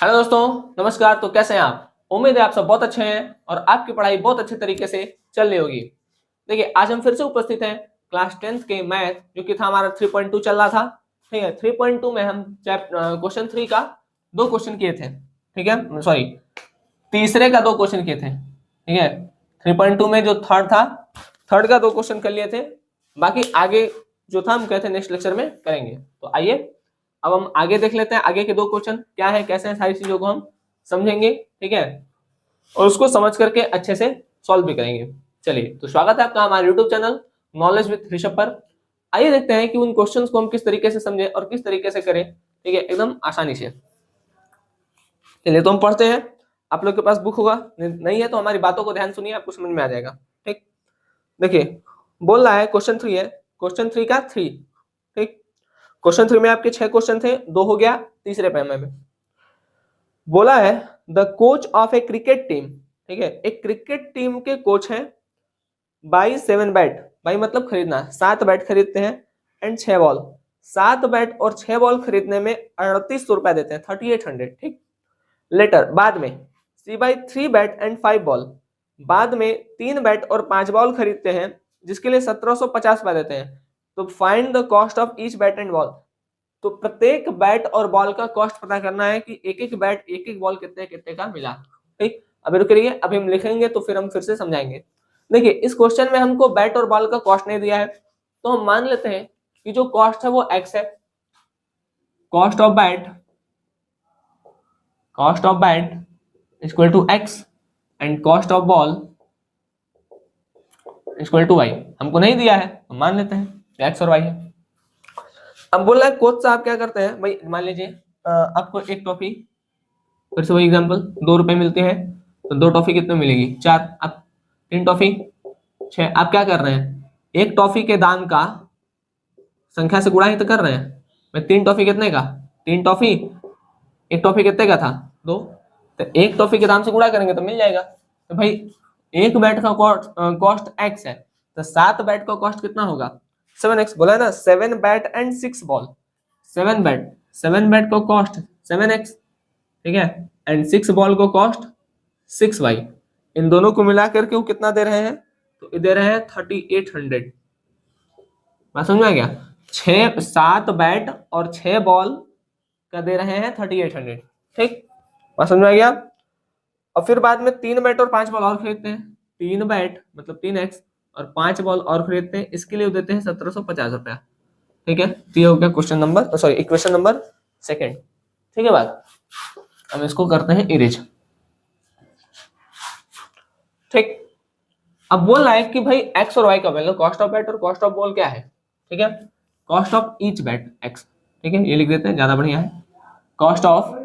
Hello दोस्तों, नमस्कार। तो कैसे हैं आप? उम्मीद है आप सब बहुत अच्छे हैं और आपकी पढ़ाई बहुत अच्छे तरीके से चल रही होगी। देखिए, आज हम फिर से उपस्थित हैं क्लास 10th के मैथ, जो कि था हमारा 3.2 चल रहा था। ठीक है, 3.2 में हम क्वेश्चन 3 का 2 क्वेश्चन किए थे। ठीक है, सॉरी, तीसरे का 2 क्वेश्चन किए थे। ठीक है, 3.2 में जो थर्ड था, थर्ड का 2 क्वेश्चन कर लिए थे। बाकी आगे जो था हम कहते हैं नेक्स्ट लेक्चर में करेंगे। तो आइए अब हम आगे देख लेते हैं, आगे के 2 क्वेश्चन क्या है, कैसे हैं, सारी चीजों को हम समझेंगे। ठीक है, और उसको समझ करके अच्छे से सॉल्व भी करेंगे। चलिए, तो स्वागत है आपका हमारे YouTube channel knowledge with Rishabh पर। आइए देखते हैं कि उन क्वेश्चंस को हम किस तरीके से समझें और किस तरीके से करें। ठीक है, एकदम आसानी से। चलिए, तो हम पढ़ते हैं। आप लोग के पास बुक होगा, नहीं है तो हमारी बातों को ध्यान सुनिए, आपको समझ में आ जाएगा। ठीक, देखिए, बोल रहा है क्वेश्चन 3 है, क्वेश्चन 3 का 3। ठीक, क्वेश्चन 3 में आपके 6 क्वेश्चन थे, 2 हो गया तीसरे पैमे में। बोला है the coach of A cricket team. ठीक है, एक क्रिकेट टीम के कोच हैं, बाई 7 बैट, बाई मतलब खरीदना, 7 बैट खरीदते हैं एंड 6 बॉल। 7 बैट और 6 बॉल खरीदने में 3800 रुपया देते हैं, 3800। ठीक, लेटर बाद में सी बाई 3 बैट एंड 5 बॉल, बाद में 3 बैट और 5 बॉल खरीदते हैं जिसके लिए 1750 रुपया देते हैं। तो find the cost of each bat and ball. तो प्रत्येक बैट और बॉल का कॉस्ट पता करना है कि एक एक बैट एक एक बॉल कितने कितने का मिला। ठीक, अभी रुक रही है, अभी हम लिखेंगे तो फिर हम फिर से समझाएंगे। देखिए, इस क्वेश्चन में हमको बैट और बॉल का कॉस्ट नहीं दिया है, तो हम मान लेते हैं कि जो कॉस्ट है वो एक्स है। Cost of bat equal to x and cost of ball equal to y. हमको नहीं दिया है, हम मान लेते हैं एक्स और वाई है। अब बोल रहा है कोच साहब क्या करते हैं भाई, मान लीजिए आपको एक टॉफी, फिर से वही एग्जांपल, 2 रुपए मिलते हैं, तो 2 टॉफी कितने मिलेगी? 4। आप 3 टॉफी 6। आप क्या कर रहे हैं, एक टॉफी के दाम का संख्या से गुणा ही तो कर रहे हैं। भाई 3 टॉफी कितने का? 3 टॉफी, एक टॉफी कितने का था? 2। तो एक टॉफी के दाम से गुणा करेंगे तो मिल जाएगा। तो भाई एक बैट का कॉस्ट एक्स है, तो 7 बैट का कॉस्ट कितना होगा? 7x। बोला है ना, 7 बैट एंड 6 बॉल। 7 बैट को कॉस्ट 7x। ठीक है, एंड 6 बॉल को कॉस्ट 6y। इन दोनों को मिला करके वो कितना दे रहे हैं? तो दे रहे हैं 3800। बात समझ में आ गया? 7 बैट और 6 बॉल का दे रहे हैं 3800। ठीक, बात समझ में आ गया? और फिर बाद में 3 बैट और 5 बॉल और खरीदते हैं। 3 बैट मतलब 3x और 5 बॉल और खरीदते हैं, इसके लिए देते हैं 1750 रुपया। ठीक है, तो ये हो गया question number, sorry equation number 2। ठीक है बात, हम इसको करते हैं इरेज। ठीक, अब बोल रहा है कि भाई एक्स और वाई का वैल्यू, कॉस्ट ऑफ बैट और कॉस्ट ऑफ बॉल क्या है? ठीक है, cost of each bat x. ठीक है, ये लिख देते हैं, ज्यादा बढ़िया है। Cost of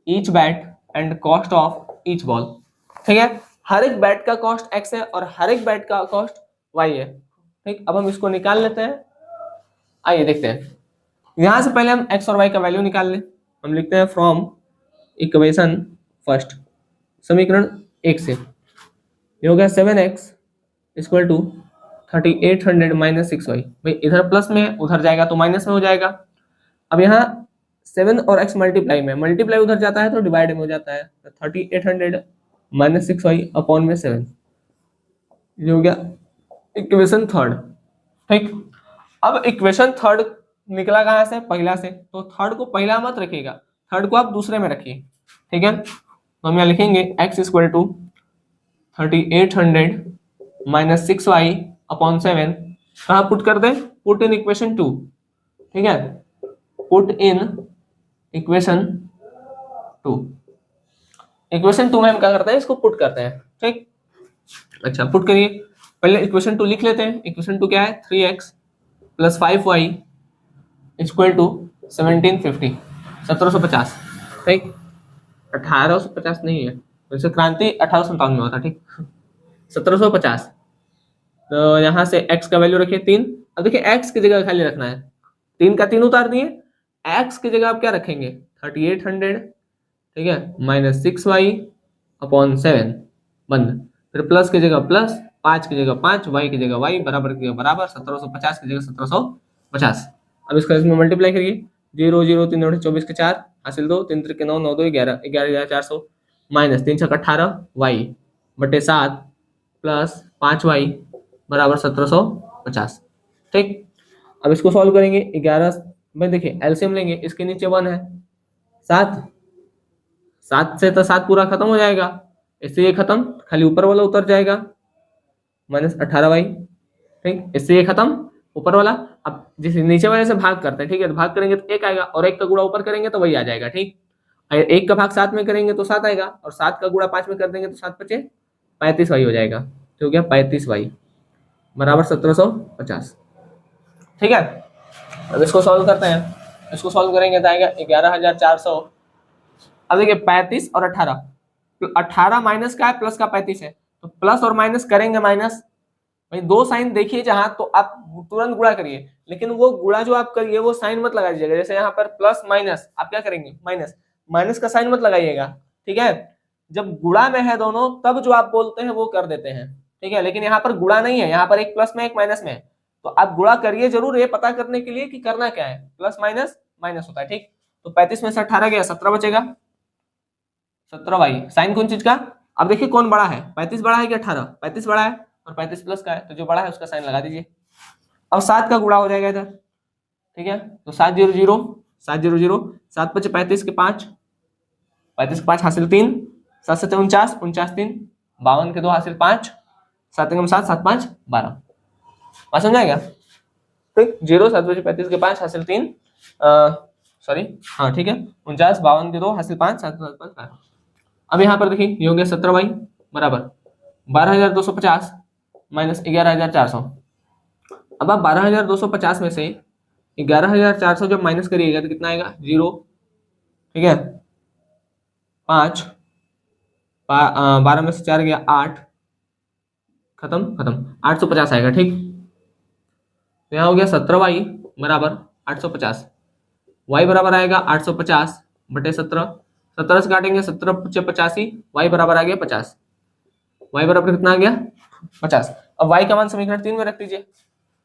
each bat and cost of each ball. ठीक है, हर एक बैट का कॉस्ट एक्स है और हर एक बैट का कॉस्ट वाई है। ठीक, अब हम इसको निकाल लेते हैं। आइए देखते हैं, यहां से पहले हम एक्स और वाई का वैल्यू निकाल लें। हम लिखते हैं फ्रॉम इक्वेशन फर्स्ट, समीकरण 1 से। ये हो गया 7x equal to 3800 minus 6y। भाई इधर प्लस में है, उधर जाएगा तो माइनस में हो जाएगा। अब यहाँ 7 और x मल्टीप्लाई में, मल्टीप्लाई उधर जाता है तो डिवाइड में हो जाता है। तो 3800 माइनस 6y अपॉन में 7, ये हो गया इक्वेशन थर्ड। ठीक, अब इक्वेशन थर्ड निकला कहाँ से? पहला से। तो थर्ड को पहला मत रखिएगा, थर्ड को आप दूसरे में रखिए। ठीक है, तो हम यहाँ लिखेंगे x equal to 3800 minus 6y upon 7। कहाँ पुट कर दें? Put in equation 2। ठीक है, पुट इन इक्वेशन 2। इक्वेशन 2 में हम क्या करते हैं, इसको पुट करते हैं। ठीक, अच्छा पुट करिए। पहले इक्वेशन 2 लिख लेते हैं। इक्वेशन 2 क्या है? 3x plus 5y equal to 1750, 1750। ठीक, 1850 नहीं है, वैसे क्रांति 1857 में हुआ था। ठीक, 1750। तो यहाँ से x का वैल्यू रखिए 3। अब देखिए x की जगह खाली रखना है, 3 का 3 उतार दिए, x की जगह आप क्या रखेंगे? 3800। ठीक है, माइनस 6y अपॉन 7 बंद, फिर प्लस की जगह प्लस, 5 की जगह 5, y की जगह y, बराबर की जगह बराबर, 1750 की जगह 1750। अब इसका इसमें मल्टीप्लाई करिए, 0 0 3 2 24 के 4 हासिल 2 3 3 9 9 2 11 11,400 माइनस 3 6 18 वाई बटे 7 प्लस 5 वाई बराबर 1750। ठीक, अब इसको सॉल्व करेंगे। 11 में देखिए एलसीएम लेंगे, इसके नीचे 1 है, 7 7 से तो 7 पूरा खत्म हो जाएगा, इससे ये खत्म, खाली ऊपर वाला उतर जाएगा, माइनस 18 वाई। ठीक, इससे ये खत्म ऊपर वाला। अब जिस नीचे वाले से भाग करते हैं, ठीक है, तो भाग करेंगे तो 1 आएगा, और 1 का गुणा ऊपर करेंगे तो वही आ जाएगा। ठीक, 1 का भाग 7 में करेंगे तो 7 आएगा, और 7 का गुणा 5 में कर देंगे तो 7 बचे 35 वाई हो जाएगा। तो हो गया 35 वाई बराबर 1750। ठीक है, अब इसको सॉल्व करते हैं। इसको सॉल्व करेंगे तो आएगा 11,400। अब देखिए 35 और 18, 18 माइनस का है, प्लस का 35 है, तो प्लस और माइनस करेंगे माइनस। भाई दो साइन देखिए जहां, तो आप तुरंत गुणा करिए, लेकिन वो गुणा जो आप करिए वो साइन मत लगा दीजिएगा। जैसे यहाँ पर प्लस माइनस, आप क्या करेंगे माइनस, माइनस का साइन मत लगाइएगा। ठीक है, जब गुणा में है दोनों तब जो आप बोलते हैं वो कर देते हैं। ठीक है, लेकिन यहाँ पर गुणा नहीं है, यहाँ पर एक प्लस में एक माइनस में है, तो आप गुणा करिए जरूर, ये पता करने के लिए कि करना क्या है, प्लस माइनस माइनस होता है। ठीक, तो 35 में से 18 गया, 17 बचेगा, 17 वाई। साइन कौन चीज का, अब देखिए कौन बड़ा है, 35 बड़ा है कि 18, 35 बड़ा है और 35 प्लस का है, तो जो बड़ा है उसका साइन लगा दीजिए। अब 7 का गुणा हो जाएगा इधर। ठीक है, तो 7 0 0 7 0 0 7 बचे 35 के 5, 35 के 5 हासिल 3, 7 7 49 49 3 52 के 2 हासिल 5, 7 7 7 5 12। बात समझ आएगा। ठीक, 0 7 बचे 35 के 5 हासिल 3, सॉरी हाँ ठीक है, 49 52 के 2 हासिल 5 7 7 5 12। अब यहाँ पर देखिए ये हो गया 17 वाई बराबर 12,250 माइनस 11,400। अब आप 12,250 में से 11,400 जब माइनस करिएगा तो कितना आएगा, 0। ठीक है, 5 12 में से 4 गया 8, खत्म खत्म, 850 आएगा। ठीक, तो यहाँ हो गया 17 वाई बराबर 850, वाई बराबर आएगा 850 बटे 17, 17 से काटेंगे 17 × 85, वाई बराबर आ गया 50, वाई बराबर कितना आ गया 50। अब वाई का मान समीकरण 3 में रख दीजिए।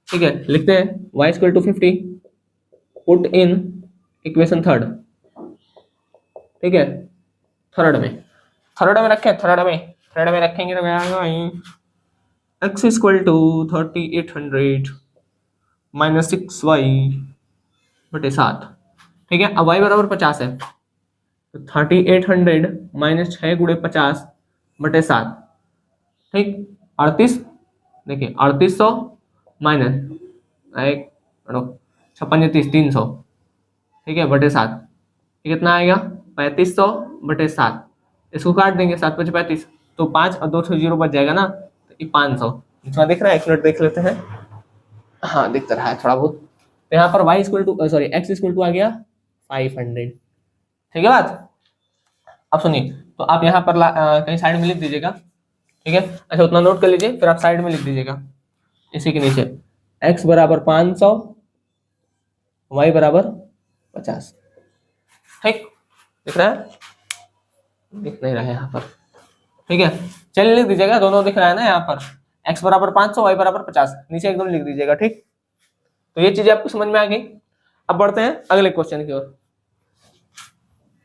ठीक है, लिखते हैं y equal to 50, put in equation third. ठीक है, थर्ड में रखें, थर्ड में रखेंगे तो x equal to 3800 minus 6y बटे 7। ठीक है, अब y बराबर 50 है, तो 3800 माइनस 6 × 50 बटे 7। ठीक, 38, देखिए 3800 माइनस 300। ठीक है, बटे 7, ये कितना आएगा 3500 बटे 7, इसको काट देंगे 7 5 35, तो 5 और 2 0 बच जाएगा ना, तो ये 500। इसमें दिख रहा है, एक मिनट देख लेते हैं, हाँ दिख रहा है थोड़ा बहुत। तो यहाँ पर y equal to sorry x equal to आ गया 500। ठीक है बात। अब सुनिए, तो आप यहाँ पर कहीं साइड में लिख दीजिएगा। ठीक है, अच्छा उतना नोट कर लीजिए, फिर आप साइड में लिख दीजिएगा इसी के नीचे, x बराबर 500, y बराबर 50। ठीक, दिख रहा है, दिख नहीं रहा है यहाँ पर। ठीक है, चलिए लिख दीजिएगा, दोनों दिख रहा है ना यहाँ पर, x बराबर 500, y बराबर 50, नीचे एकदम लिख दीजिएगा। ठीक, तो ये चीजें आपको समझ में आ गई। अब बढ़ते हैं अगले क्वेश्चन की ओर।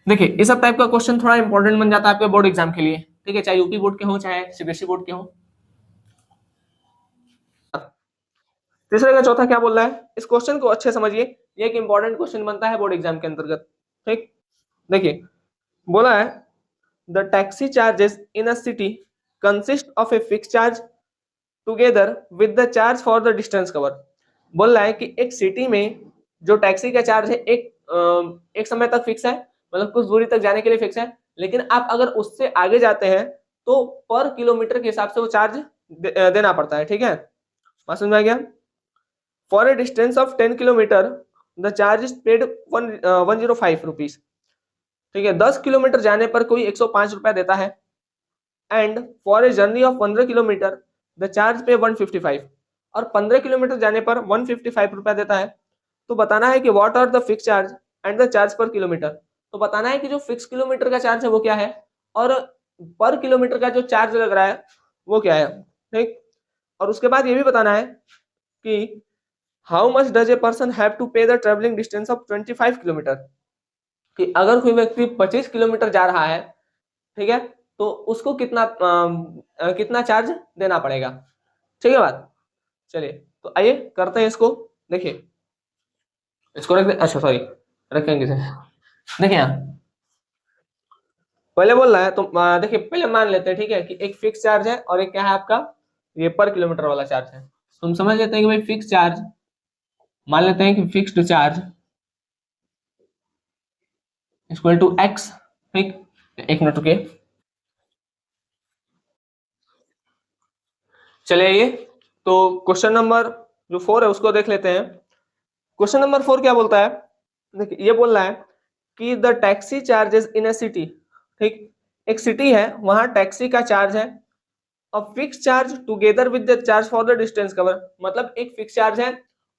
देखिए इस सब टाइप का क्वेश्चन थोड़ा इंपॉर्टेंट बन जाता है आपके बोर्ड एग्जाम के लिए। ठीक है, चाहे यूपी बोर्ड के हो चाहे सीबीएसई बोर्ड के हो। तीसरे का चौथा क्या बोल रहा है, इस क्वेश्चन को अच्छे समझिए, ये एक इंपॉर्टेंट क्वेश्चन बनता है बोर्ड एग्जाम के अंतर्गत। ठीक, देखिए बोला है the taxi charges in a city consist of a fix charge together with the charge for the distance cover. बोल रहा है कि एक सिटी में जो टैक्सी का चार्ज है एक समय तक फिक्स है, मतलब कुछ दूरी तक जाने के लिए फिक्स है, लेकिन आप अगर उससे आगे जाते हैं तो पर किलोमीटर के हिसाब से वो चार्ज देना पड़ता है। ठीक है, बात समझ में आ गया। For a distance of 10 kilometre the charge is paid 105 rupees. ठीक है, 10 किलोमीटर जाने पर कोई 105 रुपया देता है, and for a journey of 15 kilometre the charge पे 155, और 15 किलोमीटर जाने पर 155 रुपया देता है। तो बताना है कि what are the fix charge and the charge per kilometre. तो बताना है कि जो फिक्स किलोमीटर का चार्ज है वो क्या है, और पर किलोमीटर का जो चार्ज लग रहा है वो क्या है। ठीक, और उसके बाद ये भी बताना है कि how much does a person have to pay the travelling distance of 25 kilometre, कि अगर कोई व्यक्ति 25 किलोमीटर जा रहा है, ठीक है, तो उसको कितना चार्ज देना पड़ेगा। ठीक है बात। चलिए तो आइए करते हैं इसको। देखिए इसको रख दे, अच्छा सॉरी रखेंगे इसे। देखिए यहाँ पहले बोल रहा है तो देखिए पहले मान लेते हैं, ठीक है, कि एक फिक्स चार्ज है और एक क्या है आपका, ये पर किलोमीटर वाला चार्ज है। तो हम समझ लेते हैं कि भाई फिक्स चार्ज, मान लेते हैं कि fixed charge equal to x. ठीक, एक मिनट रुकिए। चलिए ये तो क्वेश्चन नंबर जो 4 है उसको देख लेते हैं। क्वेश्चन नंबर 4 क्या बोलता है, देखिए ये बोल रहा है कि the taxi charges in A city, ठीक, एक सिटी है वहां टैक्सी का चार्ज है, a fix charge together with the charge for the distance cover, मतलब एक फिक्स चार्ज है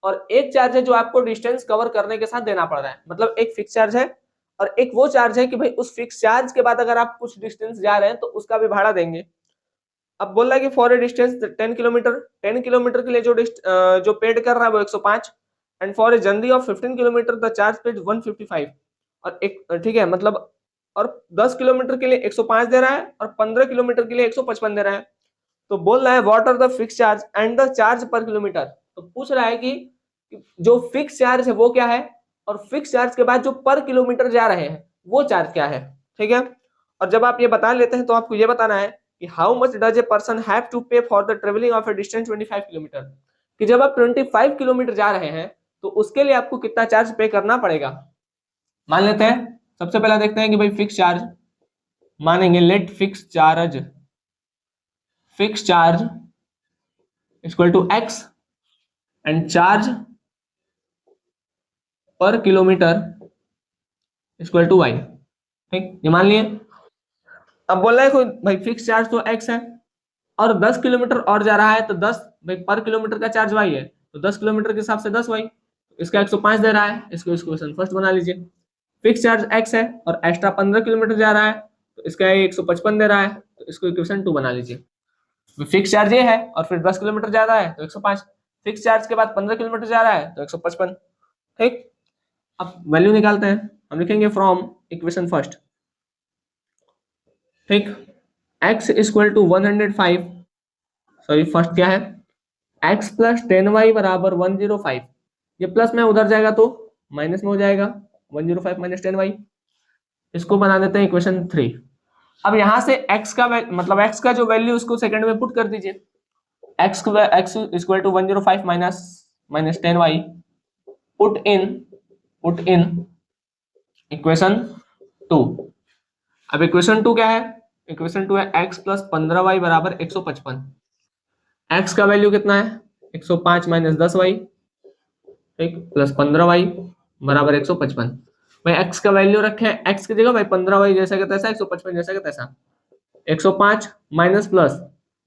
और एक चार्ज है जो आपको डिस्टेंस कवर करने के साथ देना पड़ रहा है। मतलब एक फिक्स चार्ज है और एक वो चार्ज है कि भाई उस फिक्स चार्ज के बाद अगर आप कुछ डिस्टेंस जा रहे हैं तो उसका भी भाड़ा देंगे। अब बोल रहा है कि for a distance 10 kilometre, 10 kilometre के लिए जो पेड कर रहा है वो 105, and for a journey of 15 kilometre the charge paid 155। और एक ठीक है मतलब, और 10 किलोमीटर के लिए 105 दे रहा है और 15 किलोमीटर के लिए 155 दे रहा है। तो बोल रहा है what are the fix charge and the charge per kilometre. तो पूछ रहा है कि जो फिक्स चार्ज है वो क्या है और फिक्स चार्ज के बाद जो पर किलोमीटर जा रहे हैं वो चार्ज क्या है। ठीक है, और जब आप ये बता लेते हैं तो आपको ये बताना है कि how much does a person have to pay for the travelling of a distance 25 kilometre, कि जब आप 25 किलोमीटर जा रहे हैं तो उसके लिए आपको कितना चार्ज पे करना पड़ेगा। मान लेते हैं, सबसे पहला देखते हैं कि भाई फिक्स चार्ज मानेंगे, let fix charge equal to x and charge per kilometre equal to y. ठीक, ये मान लिए। अब बोल रहा है कोई भाई फिक्स चार्ज तो एक्स है और 10 किलोमीटर और जा रहा है तो 10 भाई पर किलोमीटर का चार्ज वाई है, तो 10 किलोमीटर के हिसाब से 10 वाई, इसका 105 दे रहा है, इसको इक्वेशन फर्स्ट बना लीजिए। फिक्स चार्ज एक्स है और एक्स्ट्रा 15 किलोमीटर जा रहा है तो इसका 155 दे रहा है, तो इसको इक्वेशन 2 बना लीजिए। फिक्स चार्ज ये है और फिर 10 किलोमीटर जा रहा है तो 105, फिक्स चार्ज के बाद 15 किलोमीटर जा रहा है तो 155। ठीक, अब वैल्यू निकालते हैं, हम लिखेंगे फ्रॉम इक्वेशन फर्स्ट। ठीक, x equal to 105, sorry first क्या है, x प्लस 10y बराबर 105, ये प्लस में उधर जाएगा तो माइनस में हो जाएगा 105 माइनस 10y, इसको बना देते हैं इक्वेशन 3। अब यहां से x का मतलब x का जो वैल्यू उसको सेकंड में पुट कर दीजिए, x equal to 105 minus minus 10y, put in equation 2। अब इक्वेशन 2 क्या है, इक्वेशन 2 है x प्लस 15y बराबर 155। x का वैल्यू कितना है 105 माइनस 10y, ठीक, प्लस 15y बराबर 155। भाई x का वैल्यू रखे x की जगह भाई 15y जैसा का तैसा, 155 जैसा का तैसा। 105 माइनस प्लस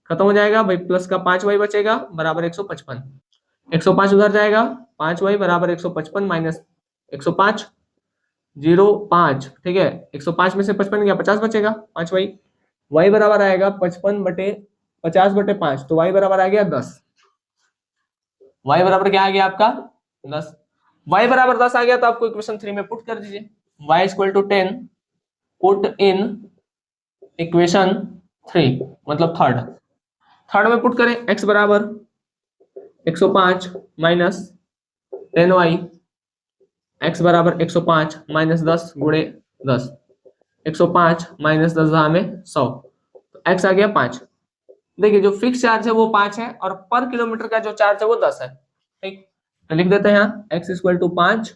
खत्म हो जाएगा भाई, प्लस का 5y बचेगा बराबर 155। 105 उधर जाएगा, 5y बराबर 155 माइनस 105 05, ठीक है, 105 में से 55 गया 50 बचेगा, 5y, y बराबर आएगा 50/5, तो y बराबर आ गया 10। y बराबर क्या आ गया आपका 10। y बराबर 10 आ गया तो आपको इक्वेशन 3 में पुट कर दीजिए, y equal to 10, put in equation 3 मतलब थर्ड में पुट करें, x बराबर 105 माइनस 10y, x बराबर 105 माइनस 10 गुणे 10, 105 माइनस 10 में 100, तो x आ गया 5। देखिए जो फिक्स चार्ज है वो 5 है और पर किलोमीटर का जो चार्ज है वो 10 है। ठीक, तो लिख देते हैं यहाँ x इक्वल टू 5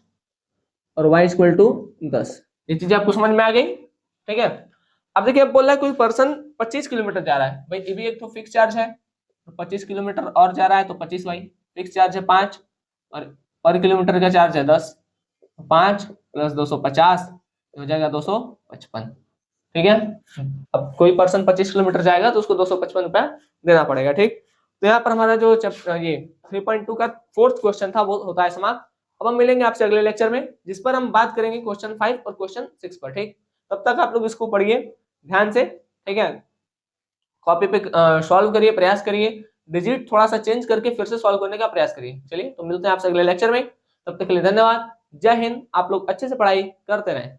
और y इक्वल टू 10। ये चीजें आपको समझ में आ गई। ठीक है, अब देखिए अब बोल रहा है कोई पर्सन 25 किलोमीटर जा रहा है, भाई ये भी एक तो फिक्स चार्ज है, तो 25 किलोमीटर और जा रहा है तो 25y, फिक्स चार्ज है 5 और पर किलोमीटर का चार्ज है 10, 5 प्लस 250 हो जाएगा 255। ठीक है, अब कोई पर्सन 25 किलोमीटर जाएगा तो उसको 255 रुपया देना पड़ेगा। ठीक, तो यहाँ पर हमारा जो ये 3.2 का फोर्थ क्वेश्चन था वो होता है समाप्त। अब हम मिलेंगे आपसे अगले लेक्चर में जिस पर हम बात करेंगे क्वेश्चन 5 और क्वेश्चन 6 पर। ठीक, तब तक आप लोग इसको पढ़िए ध्यान से, ठीक है, कॉपी पे सॉल्व करिए, प्रयास करिए, डिजिट थोड़ा सा चेंज करके फिर से सॉल्व करने का प्रयास करिए। चलिए तो मिलते हैं आपसे अगले लेक्चर में, तब तक के लिए धन्यवाद। जय हिंद। आप लोग अच्छे से पढ़ाई करते रहें।